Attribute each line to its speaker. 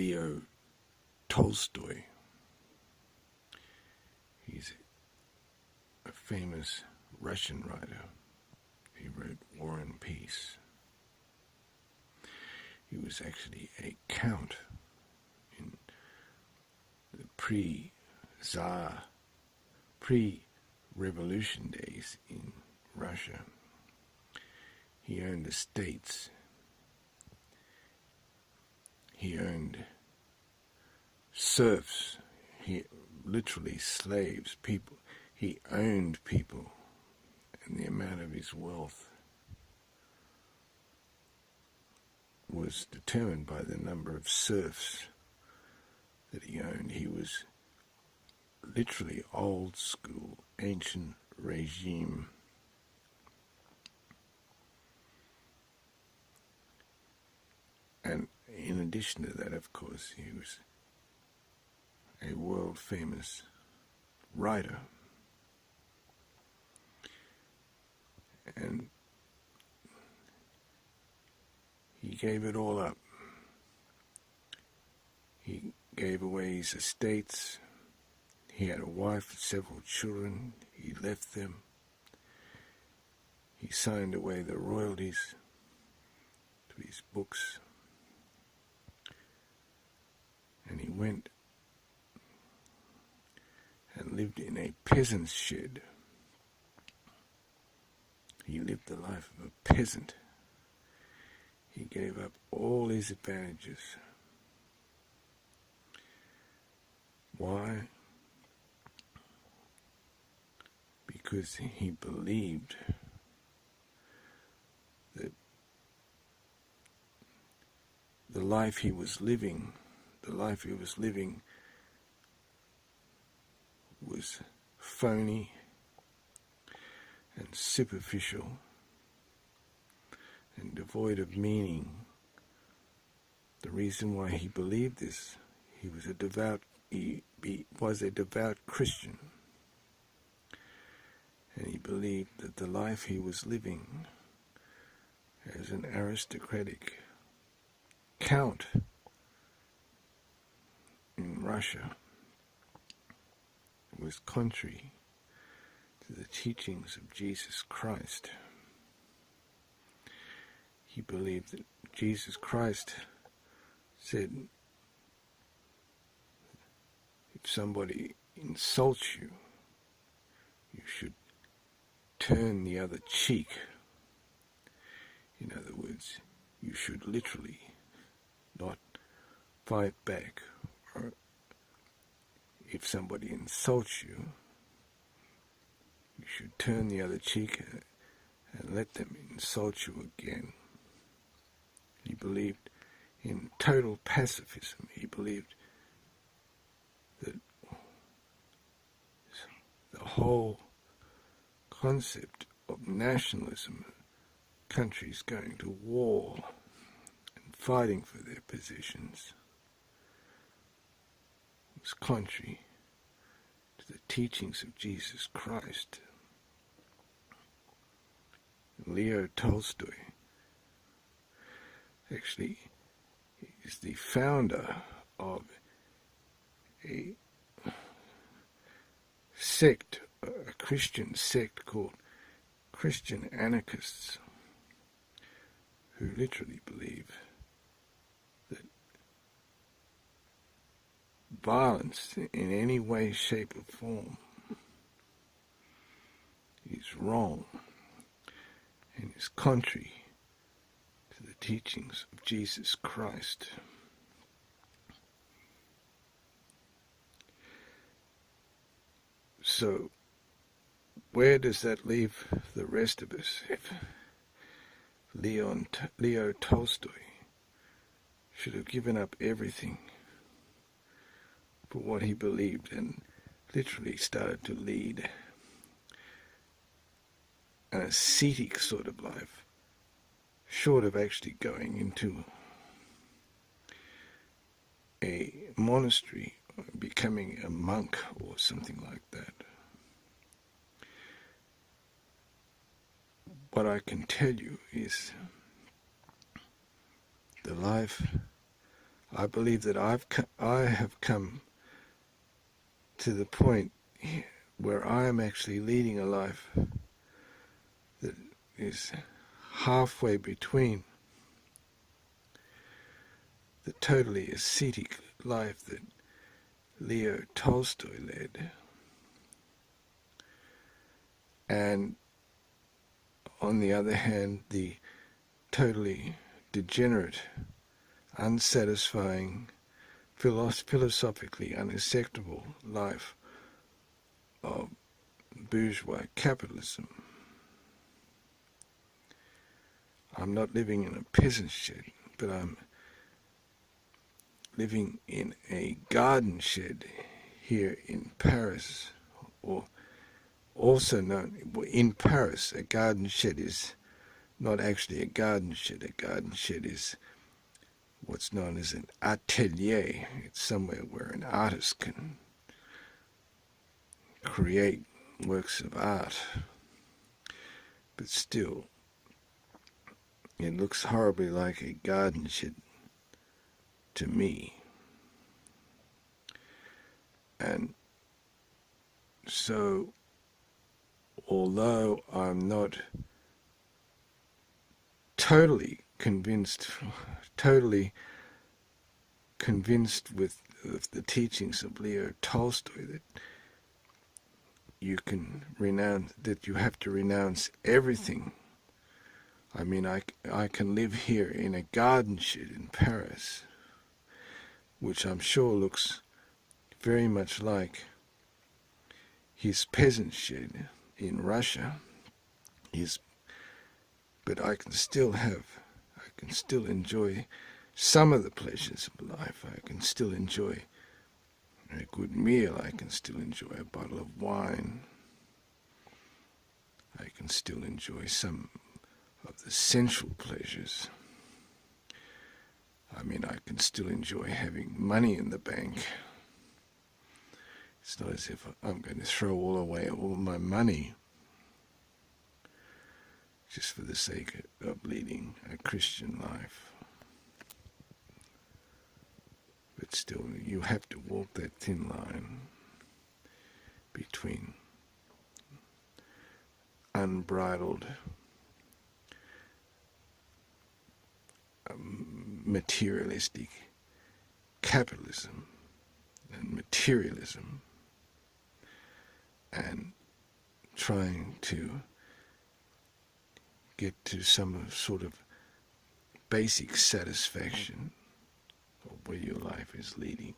Speaker 1: Leo Tolstoy. He's a famous Russian writer. He wrote War and Peace. He was actually a count in the pre-Tsar, pre-revolution days in Russia. He owned estates. He owned serfs. He literally slaves, people. He owned people, and the amount of his wealth was determined by the number of serfs that he owned. He was literally old school, ancient regime. And in addition to that, of course, he was a world famous writer. And he gave it all up. He gave away his estates. He had a wife and several children. He left them. He signed away the royalties to his books. And he went and lived in a peasant's shed. He lived the life of a peasant. He gave up all his advantages. Why? Because he believed that the life he was living was phony and superficial and devoid of meaning. The reason why he believed this, he was a devout Christian, and he believed that the life he was living as an aristocratic count in Russia was contrary to the teachings of Jesus Christ. He believed that Jesus Christ said, if somebody insults you, you should turn the other cheek. In other words, you should literally not fight back. Or if somebody insults you, you should turn the other cheek and let them insult you again. He believed in total pacifism. He believed that the whole concept of nationalism, countries going to war and fighting for their positions, was contrary to the teachings of Jesus Christ. Leo Tolstoy actually is the founder of a sect, a Christian sect called Christian anarchists, who literally believe that violence in any way, shape or form is wrong and is contrary to the teachings of Jesus Christ. So, where does that leave the rest of us if Leo Tolstoy should have given up everything for what he believed and literally started to lead an ascetic sort of life, short of actually going into a monastery or becoming a monk or something like that? What I can tell you is the life I believe that I have come to the point where I am actually leading a life that is halfway between the totally ascetic life that Leo Tolstoy led and, on the other hand, the totally degenerate, unsatisfying, philosophically unacceptable life of bourgeois capitalism. I'm not living in a peasant shed, but I'm living in a garden shed here in Paris, or also known in Paris. A garden shed is not actually a garden shed. A garden shed is what's known as an atelier. It's somewhere where an artist can create works of art. But still, it looks horribly like a garden shed to me. And so, although I'm not totally convinced with the teachings of Leo Tolstoy that you have to renounce everything. I mean, I can live here in a garden shed in Paris, which I'm sure looks very much like his peasant shed in Russia. But I can still enjoy some of the pleasures of life. I can still enjoy a good meal. I can still enjoy a bottle of wine. I can still enjoy some of the sensual pleasures. I mean, I can still enjoy having money in the bank. It's not as if I'm going to throw all my money just for the sake of leading a Christian life. But still, you have to walk that thin line between unbridled materialistic capitalism and materialism and trying to get to some sort of basic satisfaction of where your life is leading.